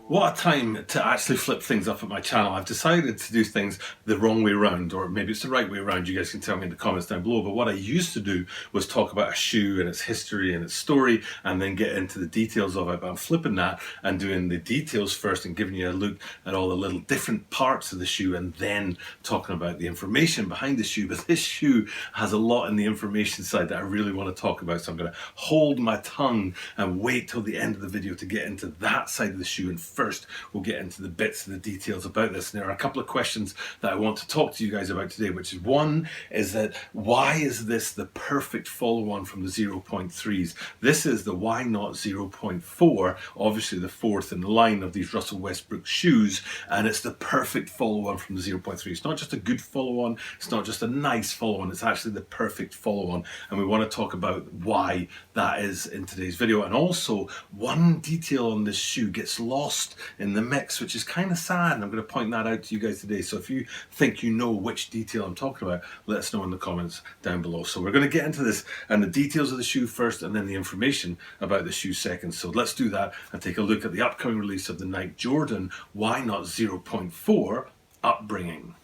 What a time to actually flip things up at my channel. I've decided to do things the wrong way around, or maybe it's the right way around. You guys can tell me in the comments down below. But what I used to do was talk about a shoe and its history and its story and then get into the details of it. But I'm flipping that and doing the details first and giving you a look at all the little different parts of the shoe and then talking about the information behind the shoe. But this shoe has a lot in the information side that I really want to talk about. So I'm going to hold my tongue and wait till the end of the video to get into that side of the shoe. And first, we'll get into the bits and the details about this. And there are a couple of questions that I want to talk to you guys about today, which is one is that why is this the perfect follow-on from the 0.3s? This is the Why Not 0.4, obviously the fourth in the line of these Russell Westbrook shoes, and it's the perfect follow-on from the 0.3. It's not just a good follow-on, it's not just a nice follow-on, it's actually the perfect follow-on, and we want to talk about why that is in today's video. And also, one detail on this shoe gets lost in the mix, which is kind of sad, and I'm going to point that out to you guys today. So if you think you know which detail I'm talking about, let us know in the comments down below. So we're going to get into this and the details of the shoe first, and then the information about the shoe second. So let's do that and take a look at the upcoming release of the Nike Jordan Why Not 0.4 Upbringing.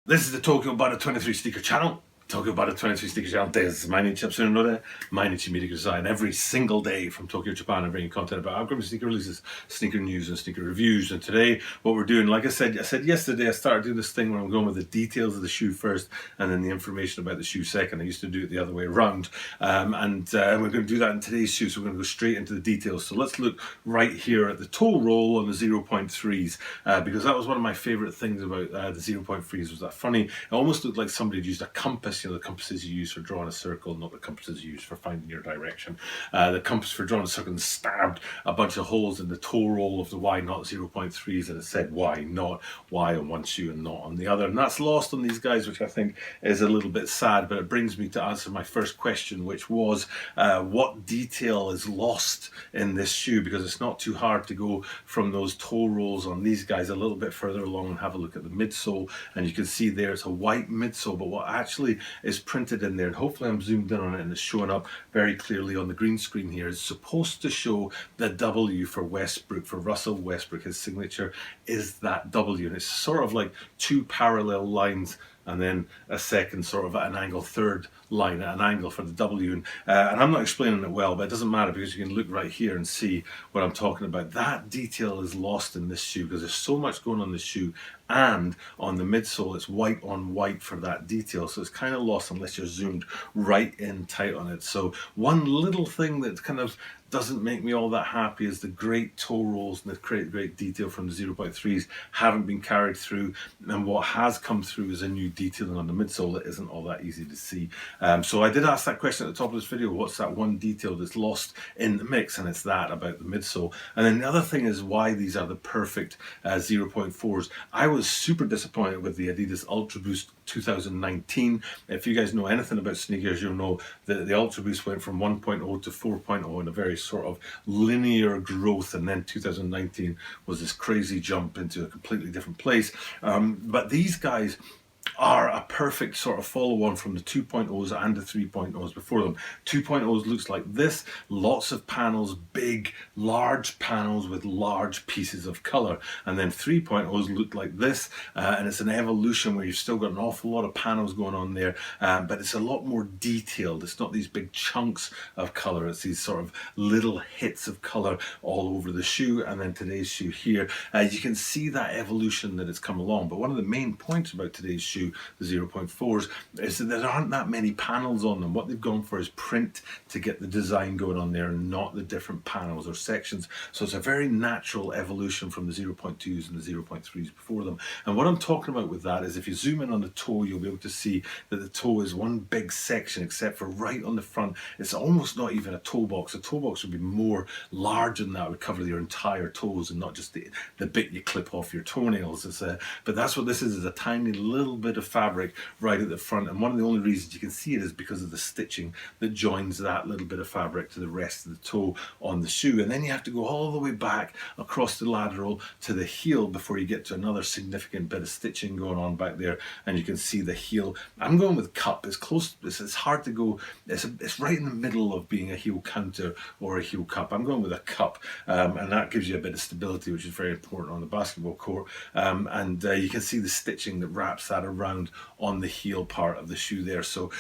This is the Tokyo Butter 23 sneaker channel. Tokyo Butter 23 sneaker channel. This is毎日アップするので毎日見てください. And every single day from Tokyo, Japan, I'm bringing content about upcoming sneaker releases, sneaker news, and sneaker reviews. And today, what we're doing, like I said yesterday, I started doing this thing where I'm going with the details of the shoe first and then the information about the shoe second. I used to do it the other way around. And we're going to do that in today's shoe, so we're going to go straight into the details. So let's look right here at the toe roll on the 0.3s, because that was one of my favorite things about the 0.3s. Was that funny? It almost looked like somebody had used a compass. You know, the compasses you use for drawing a circle, not the compasses you use for finding your direction. The compass for drawing a circle, and stabbed a bunch of holes in the toe roll of the Why Not 0.3s, and it said why not, why on one shoe and not on the other. And that's lost on these guys, which I think is a little bit sad, but it brings me to answer my first question, which was what detail is lost in this shoe, because it's not too hard to go from those toe rolls on these guys a little bit further along and have a look at the midsole, and you can see there it's a white midsole, but what actually is printed in there, and hopefully I'm zoomed in on it and it's showing up very clearly on the green screen here, is supposed to show the W for Westbrook, for Russell Westbrook. His signature is that W, and it's sort of like two parallel lines and then a second sort of at an angle, third line at an angle for the W. And I'm not explaining it well, but it doesn't matter because you can look right here and see what I'm talking about. That detail is lost in this shoe because there's so much going on this shoe, and on the midsole it's white on white for that detail, so it's kind of lost unless you're zoomed right in tight on it. So one little thing that kind of doesn't make me all that happy is the great toe rolls and the great detail from the 0.3s haven't been carried through, and what has come through is a new detailing on the midsole that isn't all that easy to see. So I did ask that question at the top of this video, what's that one detail that's lost in the mix, and it's that about the midsole. And then the other thing is why these are the perfect 0.4s. I was super disappointed with the Adidas Ultra Boost 2019. If you guys know anything about sneakers, you'll know that the Ultra Boost went from 1.0 to 4.0 in a very sort of linear growth, and then 2019 was this crazy jump into a completely different place. But these guys are a perfect sort of follow-on from the 2.0s and the 3.0s before them. 2.0s looks like this, lots of panels, big, large panels with large pieces of color. And then 3.0s look like this, and it's an evolution where you've still got an awful lot of panels going on there, but it's a lot more detailed. It's not these big chunks of color, it's these sort of little hits of color all over the shoe. And then today's shoe here, you can see that evolution that it's come along. But one of the main points about today's shoe, the 0.4s, is that there aren't that many panels on them. What they've gone for is print to get the design going on there, and not the different panels or sections. So it's a very natural evolution from the 0.2s and the 0.3s before them. And what I'm talking about with that is if you zoom in on the toe, you'll be able to see that the toe is one big section, except for right on the front, it's almost not even a toe box. A toe box would be more large than that, it would cover your entire toes and not just the bit you clip off your toenails. But that's what this is a tiny little bit bit of fabric right at the front, and one of the only reasons you can see it is because of the stitching that joins that little bit of fabric to the rest of the toe on the shoe. And then you have to go all the way back across the lateral to the heel before you get to another significant bit of stitching going on back there, and you can see the heel. I'm going with cup. It's close. It's hard to go. It's right in the middle of being a heel counter or a heel cup. I'm going with a cup, and that gives you a bit of stability, which is very important on the basketball court. And you can see the stitching that wraps that around on the heel part of the shoe there. So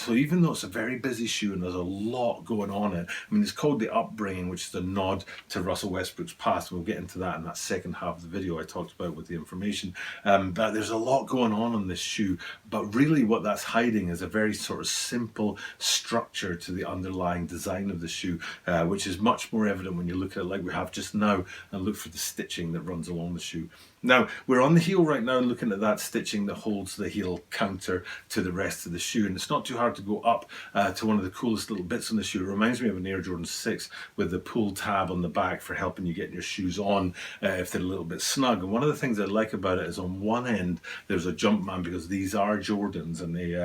even though it's a very busy shoe and there's a lot going on in it, I mean, it's called the Upbringing, which is a nod to Russell Westbrook's past. We'll get into that in that second half of the video I talked about with the information. But there's a lot going on this shoe, but really what that's hiding is a very sort of simple structure to the underlying design of the shoe, which is much more evident when you look at it like we have just now and look for the stitching that runs along the shoe. Now, we're on the heel right now looking at that stitching that holds the heel counter to the rest of the shoe, and it's not too hard to go up to one of the coolest little bits on the shoe. It reminds me of an Air Jordan 6 with the pull tab on the back for helping you get your shoes on if they're a little bit snug. And one of the things I like about it is on one end there's a Jumpman, because these are Jordans, and they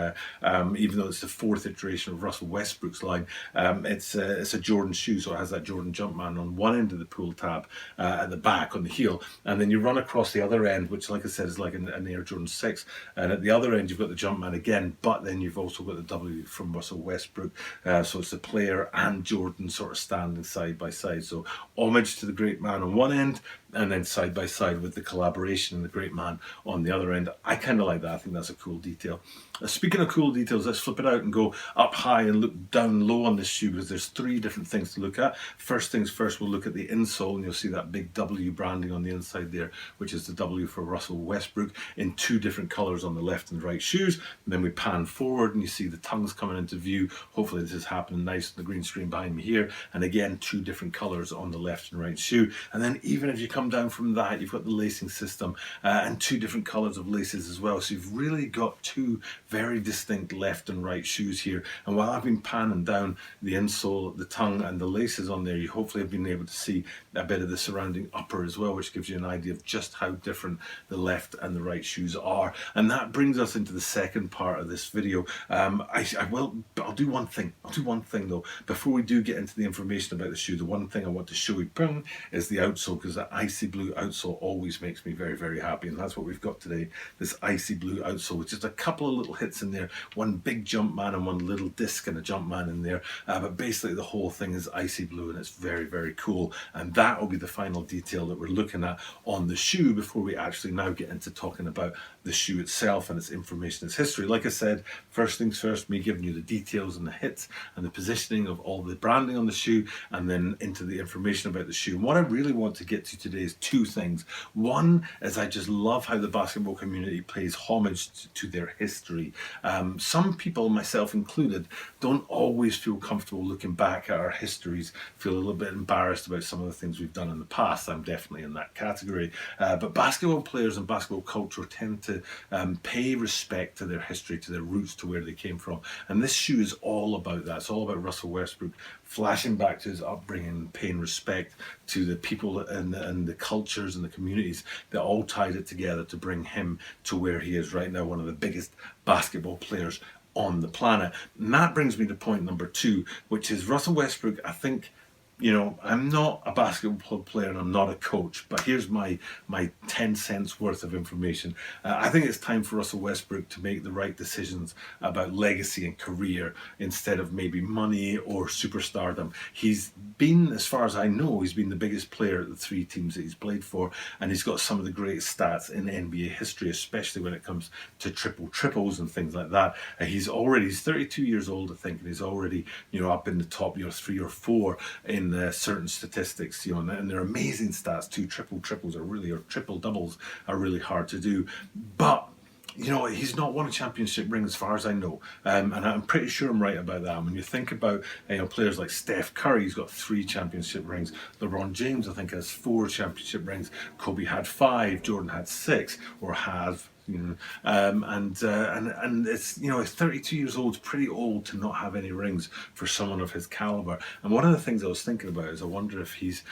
even though it's the fourth iteration of Russell Westbrook's line, it's a Jordan shoe, so it has that Jordan Jumpman on one end of the pull tab at the back on the heel, and then you run across the other end, which, like I said, is like an Air Jordan 6, and at the other end you've got the Jumpman again, but then you've also got the W from Russell Westbrook, so it's the player and Jordan sort of standing side by side. So homage to the great man on one end, and then side by side with the collaboration and the great man on the other end. I kind of like that. I think that's a cool detail. Speaking of cool details, let's flip it out and go up high and look down low on this shoe, because there's three different things to look at. First things first, we'll look at the insole, and you'll see that big W branding on the inside there, which is the W for Russell Westbrook, in two different colors on the left and right shoes. And then we pan forward and you see the tongues coming into view. Hopefully this is happening nice on the green screen behind me here. And again, two different colors on the left and right shoe. And then even if you come down from that, you've got the lacing system and two different colors of laces as well. So you've really got two very distinct left and right shoes here. And while I've been panning down the insole, the tongue and the laces on there, you hopefully have been able to see a bit of the surrounding upper as well, which gives you an idea of just how different the left and the right shoes are. And that brings us into the second part of this video. I'll do one thing. I'll do one thing though. Before we do get into the information about the shoe, the one thing I want to show you is the outsole, because that icy blue outsole always makes me very, very happy. And that's what we've got today, this icy blue outsole with just a couple of little hits in there, one big jump man and one little disc and a jump man in there. But basically the whole thing is icy blue, and it's very, very cool. And that will be the final detail that we're looking at on the shoe before we actually now get into talking about the shoe itself and its information, its history. Like I said, first things first, me giving you the details and the hits and the positioning of all the branding on the shoe, and then into the information about the shoe. And what I really want to get to today is two things. One is I just love how the basketball community pays homage to their history. Some people, myself included, don't always feel comfortable looking back at our histories, feel a little bit embarrassed about some of the things we've done in the past. I'm definitely in that category. But basketball players and basketball culture tend to pay respect to their history, to their roots, to where they came from. And this shoe is all about that. It's all about Russell Westbrook flashing back to his upbringing, paying respect to the people and the cultures and the communities that all tied it together to bring him to where he is right now, one of the biggest basketball players on the planet. And that brings me to point number two, which is Russell Westbrook. I think, you know, I'm not a basketball player and I'm not a coach, but here's my 10 cents worth of information. I think it's time for Russell Westbrook to make the right decisions about legacy and career instead of maybe money or superstardom. He's been, as far as I know, he's been the biggest player at the three teams that he's played for, and he's got some of the greatest stats in NBA history, especially when it comes to triples and things like that. He's 32 years old, I think, and he's already, you know, up in the top, 3 or 4 in certain statistics, you know, and they're amazing stats too. Triple doubles are really hard to do, but you know, he's not won a championship ring as far as I know, and I'm pretty sure I'm right about that. When you think about, you know, players like Steph Curry, he's got 3 championship rings. LeBron James, I think, has 4 championship rings. Kobe had 5. Jordan had 6, or have. And it's, you know, 32 years old is pretty old to not have any rings for someone of his caliber. And one of the things I was thinking about is I wonder if he's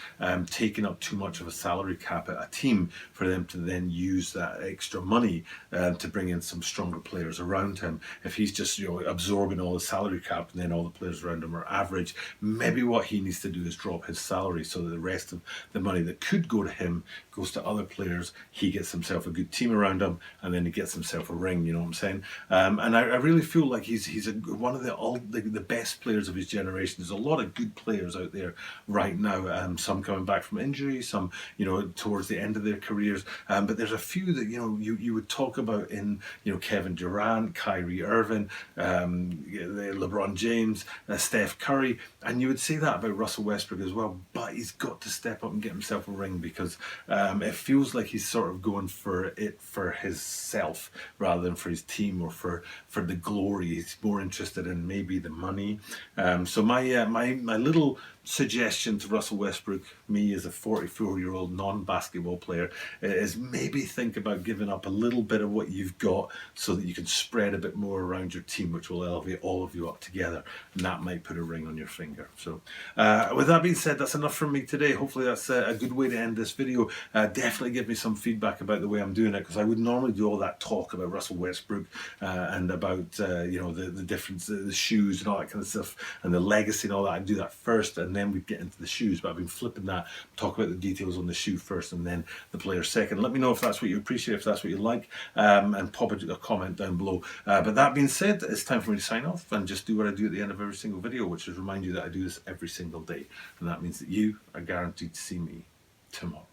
taken up too much of a salary cap at a team for them to then use that extra money to bring in some stronger players around him. If he's just, you know, absorbing all the salary cap and then all the players around him are average, maybe what he needs to do is drop his salary so that the rest of the money that could go to him goes to other players. He gets himself a good team around him, and then he gets himself a ring. You know what I'm saying? And I really feel like he's one of the best players of his generation. There's a lot of good players out there right now. Some coming back from injury, some, you know, towards the end of their careers. But there's a few that, you know, you would talk about in, you know, Kevin Durant, Kyrie Irving, LeBron James, Steph Curry, and you would say that about Russell Westbrook as well. But he's got to step up and get himself a ring, because it feels like he's sort of going for it for himself rather than for his team or for the glory. He's more interested in maybe the money. So my little suggestion to Russell Westbrook, me as a 44-year-old non-basketball player, is maybe think about giving up a little bit of what you've got so that you can spread a bit more around your team, which will elevate all of you up together, and that might put a ring on your finger. So with that being said, that's enough from me today. Hopefully that's a good way to end this video. Definitely give me some feedback about the way I'm doing it, because I would normally do all that talk about Russell Westbrook and about you know, the difference, the shoes and all that kind of stuff, and the legacy and all that. I'd do that first, and then we'd get into the shoes. But I've been flipping that, talk about the details on the shoe first and then the player second. Let me know if that's what you appreciate, if that's what you like, and pop a comment down below. But that being said, it's time for me to sign off and just do what I do at the end of every single video, which is remind you that I do this every single day, and that means that you are guaranteed to see me tomorrow.